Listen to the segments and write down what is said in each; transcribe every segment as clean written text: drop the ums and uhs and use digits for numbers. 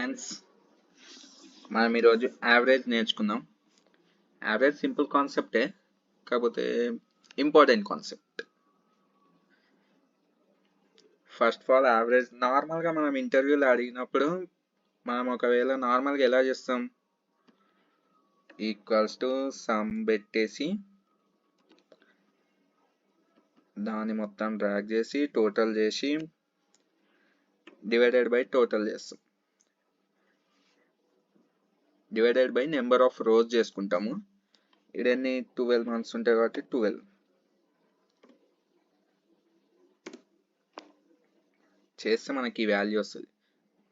Friends, మనం ఈరోజు average నేర్చుకుందాం. యావరేజ్ సింపుల్ కాన్సెప్టే, కాకపోతే important concept. First of all average నార్మల్గా మనం ఇంటర్వ్యూలో అడిగినప్పుడు మనం ఒకవేళ నార్మల్గా ఎలా చేస్తాం, ఈక్వల్స్ టు సమ్ పెట్టేసి దాన్ని మొత్తం డ్రాగ్ చేసి టోటల్ చేసి డివైడెడ్ బై టోటల్ చేస్తాం. Divided by number of rose చేసుకుంటాము. ఇడన్నీ 12 మంత్స్ ఉంటాయి కాబట్టి 12 చేస్తే మనకి ఈ వాల్యూ వస్తుంది.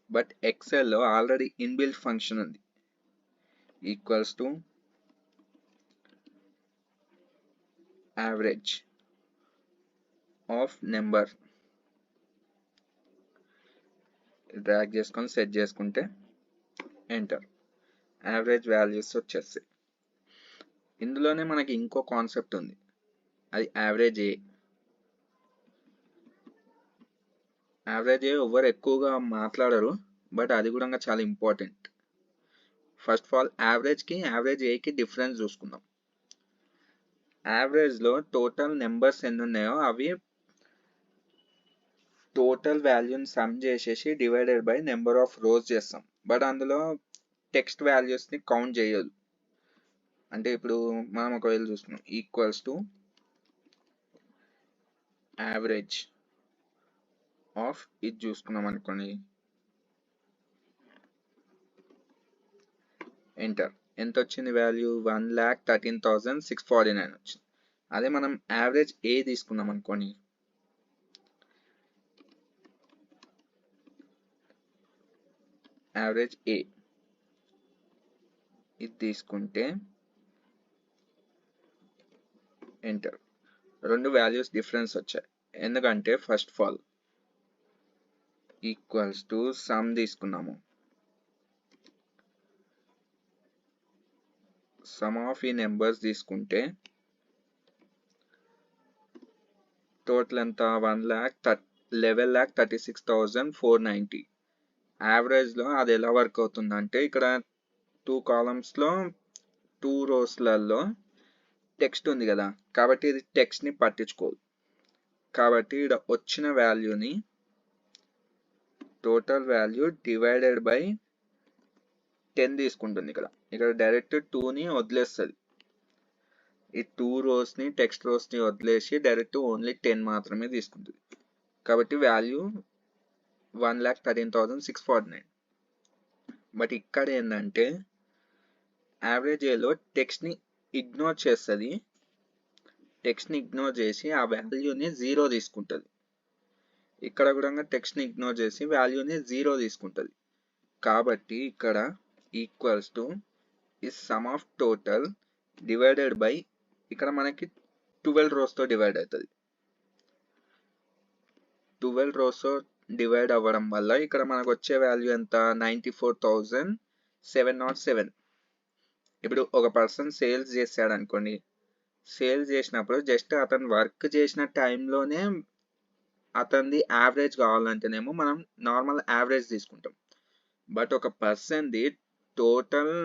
బట్ ఎక్సెల్లో ఆల్రెడీ ఇన్బిల్ట్ ఫంక్షన్ ఉంది, equals to average of number drag చేసుకొని సెట్ చేసుకుంటే ఎంటర్, యావరేజ్ వాల్యూస్ వచ్చేస్తాయి. ఇందులోనే మనకి ఇంకో కాన్సెప్ట్ ఉంది, అది యావరేజ్ ఏ. యావరేజ్ ఏ ఎవరు ఎక్కువగా మాట్లాడరు, బట్ అది కూడా చాలా ఇంపార్టెంట్. ఫస్ట్ ఆఫ్ ఆల్ యావరేజ్కి యావరేజ్ ఏకి డిఫరెన్స్ చూసుకుందాం. యావరేజ్లో టోటల్ నెంబర్స్ ఎన్ని ఉన్నాయో అవి టోటల్ వాల్యూని సమ్ చేసేసి divided by number of rose చేస్తాం. బట్ అందులో టెక్స్ట్ వాల్యూస్ని కౌంట్ చేయదు. అంటే ఇప్పుడు మనం ఒకవేళ చూస్తున్నాం ఈక్వల్స్ టు యావరేజ్ ఆఫ్ ఇది చూసుకున్నాం అనుకోండి, ఎంటర్. ఎంత వచ్చింది వాల్యూ? 1,13,649 వచ్చింది. అదే మనం యావరేజ్ ఏ తీసుకున్నాం అనుకోండి, యావరేజ్ ఏ ఇది తీసుకుంటే ఎంటర్. రెండు వాల్యూస్ డిఫరెన్స్ వచ్చాయి. ఎందుకంటే first of all equals to some తీసుకున్నాము, సమ్ ఆఫ్ ఈ నెంబర్స్ తీసుకుంటే టోటల్ ఎంత? 11,36,490. యావరేజ్లో అది ఎలా వర్క్ అవుతుందంటే, ఇక్కడ 2 కాలమ్స్లో 2 రోస్లలో టెక్స్ట్ ఉంది కదా, కాబట్టి ఇది టెక్స్ట్ని పట్టించుకోదు. కాబట్టి ఇక్కడ వచ్చిన వాల్యూని టోటల్ వాల్యూ డివైడెడ్ బై 10 తీసుకుంటుంది. ఇక్కడ డైరెక్ట్ 2ని వదిలేస్తుంది. ఈ 2 రోస్ని టెక్స్ట్ రోస్ని వదిలేసి డైరెక్ట్ ఓన్లీ 10 మాత్రమే తీసుకుంటుంది. కాబట్టి వాల్యూ 1,13,649. బట్ ఇక్కడ ఏంటంటే యావరేజ్ ఏలో టెక్స్ట్ని ఇగ్నోర్ చేస్తుంది. టెక్స్ట్ని ఇగ్నోర్ చేసి ఆ వాల్యూని 0 తీసుకుంటుంది. ఇక్కడ కూడా టెక్స్ట్ని ఇగ్నోర్ చేసి వాల్యూని 0 తీసుకుంటుంది. కాబట్టి ఇక్కడ ఈక్వల్స్ టు ఈ some of total divided by, ఇక్కడ మనకి 12 రోస్తో డివైడ్ అవుతుంది. 12 రోస్తో డివైడ్ అవ్వడం వల్ల ఇక్కడ మనకు వచ్చే వాల్యూ ఎంత? 94,707. ఇప్పుడు ఒక పర్సన్ సేల్స్ చేశాడు అనుకోండి, సేల్స్ చేసినప్పుడు జస్ట్ అతను వర్క్ చేసిన టైంలోనే అతనిది యావరేజ్ కావాలంటేనేమో మనం నార్మల్ యావరేజ్ తీసుకుంటాం. బట్ ఒక పర్సన్ది టోటల్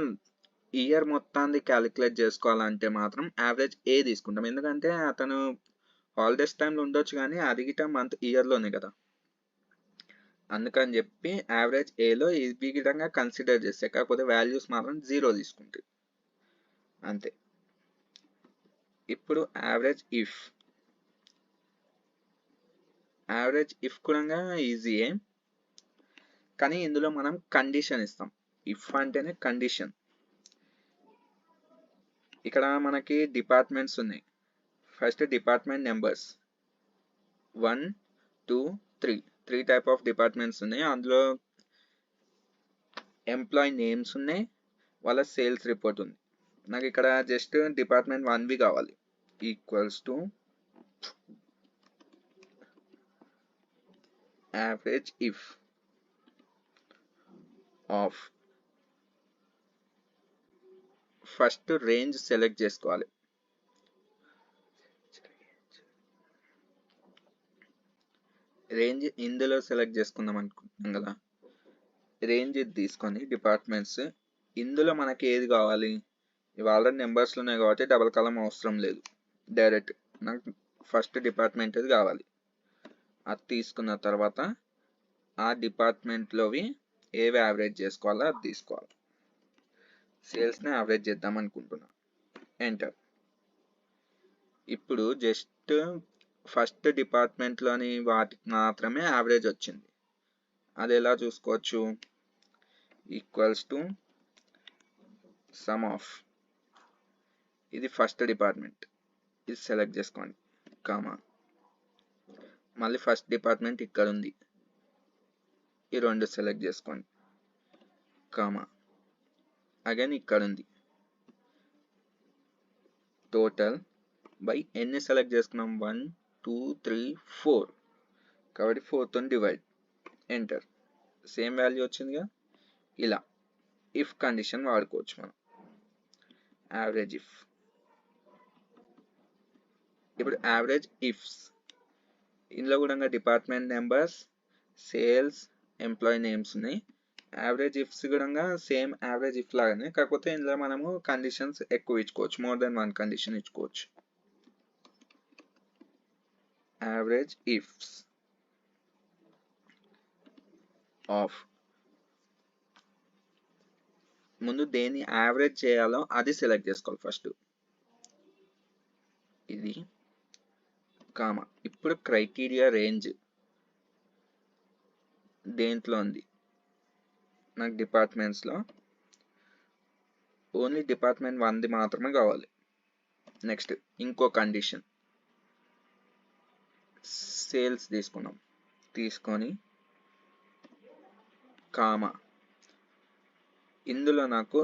ఇయర్ మొత్తాన్ని క్యాలిక్యులేట్ చేసుకోవాలంటే మాత్రం యావరేజ్ ఏ తీసుకుంటాం. ఎందుకంటే అతను హాలిడేస్ టైంలో ఉండొచ్చు, కానీ అది గిట మంత్ ఇయర్లోనే కదా. అందుకని చెప్పి యావరేజ్ ఏలో ఇవి విధంగా కన్సిడర్ చేస్తే, కాకపోతే వాల్యూస్ మాత్రం 0 తీసుకుంటాయి అంతే. ఇప్పుడు యావరేజ్ ఇఫ్ కూడా ఈజీయే, కానీ ఇందులో మనం కండిషన్ ఇస్తాం. ఇఫ్ అంటేనే కండిషన్. ఇక్కడ మనకి డిపార్ట్మెంట్స్ ఉన్నాయి. First department numbers 1, 2, 3 type of departments ఉన్నాయి. అందులో ఎంప్లాయీ నేమ్స్ ఉన్నాయి, వాళ్ళ సేల్స్ రిపోర్ట్ ఉంది. నాకు ఇక్కడ జస్ట్ డిపార్ట్మెంట్ 1వి కావాలి. Equals to average if of, first range select చేసుకోవాలి. రేంజ్ ఇందులో సెలెక్ట్ చేసుకుందాం అనుకుంటున్నాం కదా, రేంజ్ ఇది తీసుకొని డిపార్ట్మెంట్స్, ఇందులో మనకి ఏది కావాలి, ఇవి ఆల్రెడీ నెంబర్స్లో ఉన్నాయి కాబట్టి డబల్ కాలం అవసరం లేదు, డైరెక్ట్ నాకు ఫస్ట్ డిపార్ట్మెంట్ ఇది కావాలి. అది తీసుకున్న తర్వాత ఆ డిపార్ట్మెంట్లోవి ఏవి యావరేజ్ చేసుకోవాలో అది తీసుకోవాలి. సేల్స్ని యావరేజ్ చేద్దాం అనుకుంటున్నా, ఎంటర్. ఇప్పుడు జస్ట్ ఫస్ట్ డిపార్ట్మెంట్లోని వాటికి మాత్రమే యావరేజ్ వచ్చింది. అది ఎలా చూసుకోవచ్చు, ఈక్వల్స్ టు సమ్ ఆఫ్, ఇది ఫస్ట్ డిపార్ట్మెంట్, ఇది సెలెక్ట్ చేసుకోండి, కామా, మళ్ళీ ఫస్ట్ డిపార్ట్మెంట్ ఇక్కడ ఉంది, ఈ రెండు సెలెక్ట్ చేసుకోండి, కామా, అగైన్ ఇక్కడ ఉంది, టోటల్ బై ఎన్ని సెలెక్ట్ చేసుకున్నాం, 1 2 3 4, కాబట్టి 4తో డివైడ్, ఎంటర్. సేమ్ వాల్యూ వచ్చిందిగా. ఇలా ఇఫ్ కండిషన్ వాడుకోవచ్చు మనం, యావరేజ్ ఇఫ్. ఇప్పుడు యావరేజ్ ఇఫ్స్, ఇందులో కూడా department numbers, sales, employee names ఉన్నాయి. యావరేజ్ ఇఫ్స్ కూడా సేమ్ యావరేజ్ ఇఫ్ లాగానే, కాకపోతే ఇందులో మనము కండిషన్స్ ఎక్కువ ఇచ్చుకోవచ్చు, మోర్ దెన్ 1 కండిషన్ ఇచ్చుకోవచ్చు. యావరేజ్ ఇఫ్స్ ఆఫ్, ముందు దేన్ని యావరేజ్ చేయాలో అది సెలెక్ట్ చేసుకోవాలి ఫస్ట్, ఇది కామా. ఇప్పుడు క్రైటీరియా రేంజ్ దేంట్లో ఉంది, నాకు డిపార్ట్మెంట్స్లో ఓన్లీ డిపార్ట్మెంట్ 1ది మాత్రమే కావాలి. నెక్స్ట్ ఇంకో కండిషన్, సేల్స్ తీసుకున్నాం, తీసుకొని కామా, ఇందులో నాకు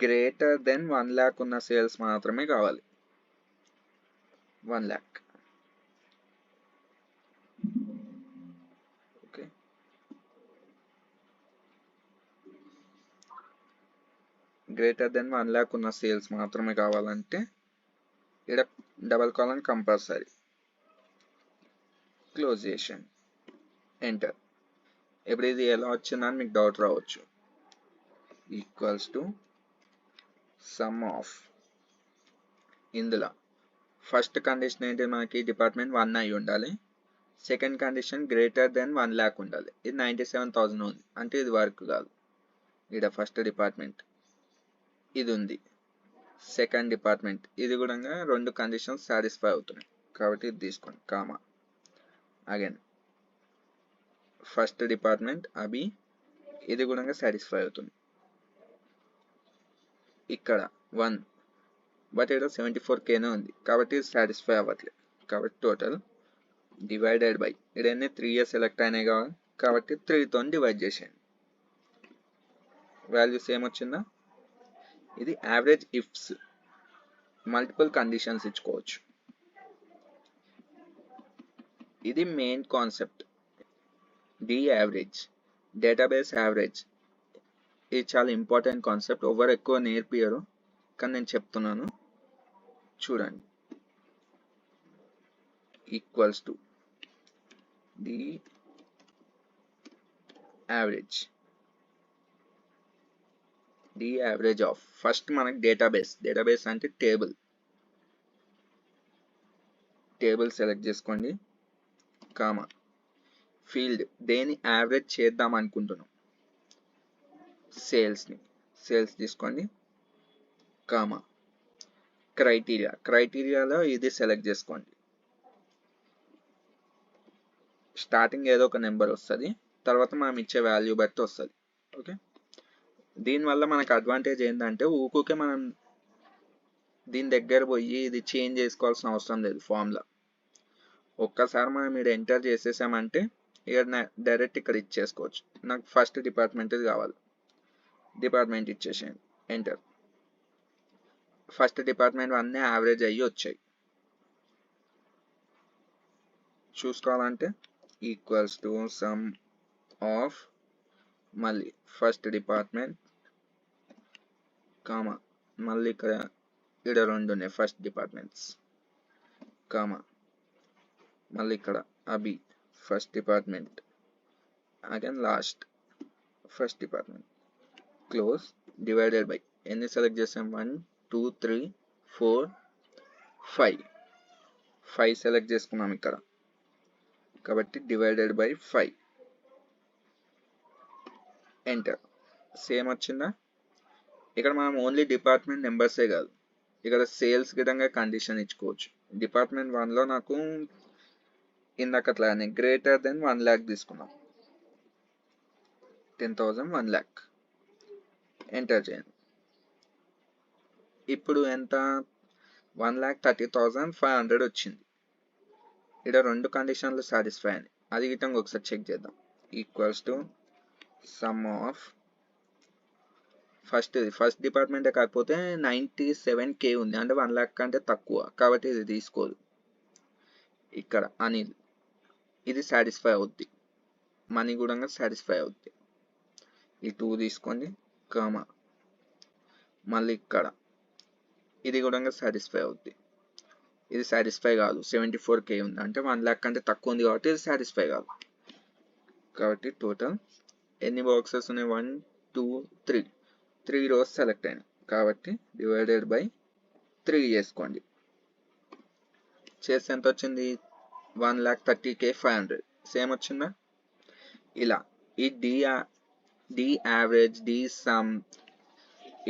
గ్రేటర్ దెన్ 1 lakh ఉన్న సేల్స్ మాత్రమే కావాలి, 1 lakh. Okay, greater than 1 lakh ఉన్న సేల్స్ మాత్రమే కావాలంటే ఇక్కడ డబల్ కాలమ్ కంపల్సరీ, క్లోజ్ చేసాను, ఎంటర్. ఇప్పుడు ఇది ఎలా వచ్చిందని మీకు డౌట్ రావచ్చు, ఈక్వల్స్ టు సమ్ ఆఫ్, ఇందులో ఫస్ట్ కండిషన్ ఏంటి, మనకి డిపార్ట్మెంట్ 1 అయి ఉండాలి, second condition greater than 1 lakh ఉండాలి, ఇది 97,000 ఉంది అంటే ఇది వర్క్ కాదు. ఇక్కడ ఫస్ట్ డిపార్ట్మెంట్ ఇది ఉంది, సెకండ్ డిపార్ట్మెంట్ ఇది కూడా రెండు కండిషన్స్ సాటిస్ఫై అవుతున్నాయి కాబట్టి ఇది తీసుకోండి, కామా, అగైన్ ఫస్ట్ డిపార్ట్మెంట్ అభి, ఇది కూడా సాటిస్ఫై అవుతుంది. ఇక్కడ 1 బట్ ఇక్కడ 74Kనే ఉంది కాబట్టి ఇది సాటిస్ఫై అవ్వట్లేదు, కాబట్టి టోటల్ డివైడెడ్ బై, ఇక్కడ 3 ఇయర్స్ సెలెక్ట్ అయినాయి కాబట్టి 3తో డివైడ్ చేసేయండి, వాల్యూస్ ఏమొచ్చిందా. ఇది యావరేజ్ ఇఫ్స్, మల్టిపుల్ కండిషన్స్ ఇచ్చుకోవచ్చు. ఇది main concept, D average, database average. ఇది చాలా ఇంపార్టెంట్ కాన్సెప్ట్, ఎవరు ఎక్కువ నేర్పియరు కానీ నేను చెప్తున్నాను చూడండి. Equals to D average, D average of, first మనకి డేటాబేస్ అంటే టేబుల్ సెలెక్ట్ చేసుకోండి, కామా, ఫీల్డ్ దేని యావరేజ్ చేద్దాం అనుకుంటున్నాం, సేల్స్ తీసుకోండి, కామా, క్రైటీరియాలో ఇది సెలెక్ట్ చేసుకోండి, స్టార్టింగ్ ఏదో ఒక నెంబర్ వస్తుంది, తర్వాత మనం ఇచ్చే వాల్యూ బట్టి వస్తుంది. ఓకే, దీనివల్ల మనకు అడ్వాంటేజ్ ఏంటంటే ఊకే మనం దీని దగ్గర పోయి ఇది చేంజ్ చేసుకోవాల్సిన అవసరం లేదు, ఫామ్లో ఒక్కసారి మనం ఇక్కడ ఎంటర్ చేసేసామంటే ఇక్కడ డైరెక్ట్ ఇక్కడ ఇచ్చేసుకోవచ్చు. నాకు ఫస్ట్ డిపార్ట్మెంట్ కావాలి, డిపార్ట్మెంట్ ఇచ్చేసేయండి, ఎంటర్. ఫస్ట్ డిపార్ట్మెంట్ 1 యావరేజ్ అయ్యి వచ్చాయి, చూసుకోవాలంటే ఈక్వల్స్ టు సమ్ ఆఫ్, మళ్ళీ ఫస్ట్ డిపార్ట్మెంట్ కామా, మళ్ళీ ఇక్కడ 2 ఉన్నాయి ఫస్ట్ డిపార్ట్మెంట్స్, కామా, మళ్ళీ ఇక్కడ అభి first department, again last. First department close divided by ఎన్ని సెలెక్ట్ చేసాం 1 2 3 4 5 సెలెక్ట్ చేసుకున్నాం ఇక్కడ కాబట్టి డివైడెడ్ బై 5 ఎంటర్ సేమ్ వచ్చిందా. ఇక్కడ మనం ఓన్లీ డిపార్ట్మెంట్ నెంబర్సే కాదు ఇక్కడ సేల్స్ విధంగా కండిషన్ ఇచ్చుకోవచ్చు. డిపార్ట్మెంట్ 1లో నాకు ఇందాక అట్లానే గ్రేటర్ దెన్ 1 lakh తీసుకున్నాం 10,000 1 lakh ఎంటర్ చేయండి. ఇప్పుడు ఎంత 1,30,500 వచ్చింది. ఇక్కడ రెండు కండిషన్లు సాటిస్ఫై అని అది విధంగా ఒకసారి చెక్ చేద్దాం. Equals to sum of first డిపార్ట్మెంటే కాకపోతే 97K ఉంది అంటే 1 lakh కంటే తక్కువ కాబట్టి ఇది తీసుకోదు. ఇక్కడ అనిల్ ఇది సాటిస్ఫై అవుద్ది మనీ కూడా సాటిస్ఫై అవుద్ది. ఈ 2 తీసుకోండి కామా మళ్ళీ ఇక్కడ ఇది కూడా సాటిస్ఫై అవుద్ది. ఇది సాటిస్ఫై కాదు 74K ఉంది అంటే 1 lakh కంటే తక్కువ ఉంది కాబట్టి ఇది సాటిస్ఫై కాదు. కాబట్టి టోటల్ ఎన్ని బాక్సెస్ ఉన్నాయి 1 2 3 రోస్ సెలెక్ట్ అయినాయి కాబట్టి డివైడెడ్ బై 3 చేసుకోండి. చేస్తే ఎంత వచ్చింది 1,30,500 సేమ్ వచ్చిందా. ఇలా ఈ డి యావరేజ్ డి సమ్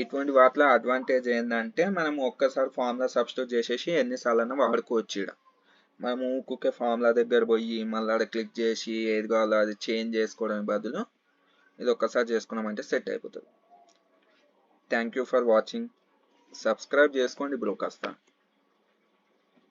ఇటువంటి వాటిలో అడ్వాంటేజ్ ఏంటంటే మనం ఒక్కసారి ఫార్ములా సబ్స్టిట్యూట్ చేసేసి ఎన్నిసార్లు వాడుకోవచ్చు. ఇక్కడ మనం ఊరికే ఫార్ములా దగ్గర పోయి మళ్ళీ అక్కడ క్లిక్ చేసి ఏది కావాలో అది చేంజ్ చేసుకోవడానికి బదులు ఇది ఒక్కసారి చేసుకున్నామంటే సెట్ అయిపోతుంది. Thank you for watching. Subscribe చేసుకోండి బ్రో కాస్త.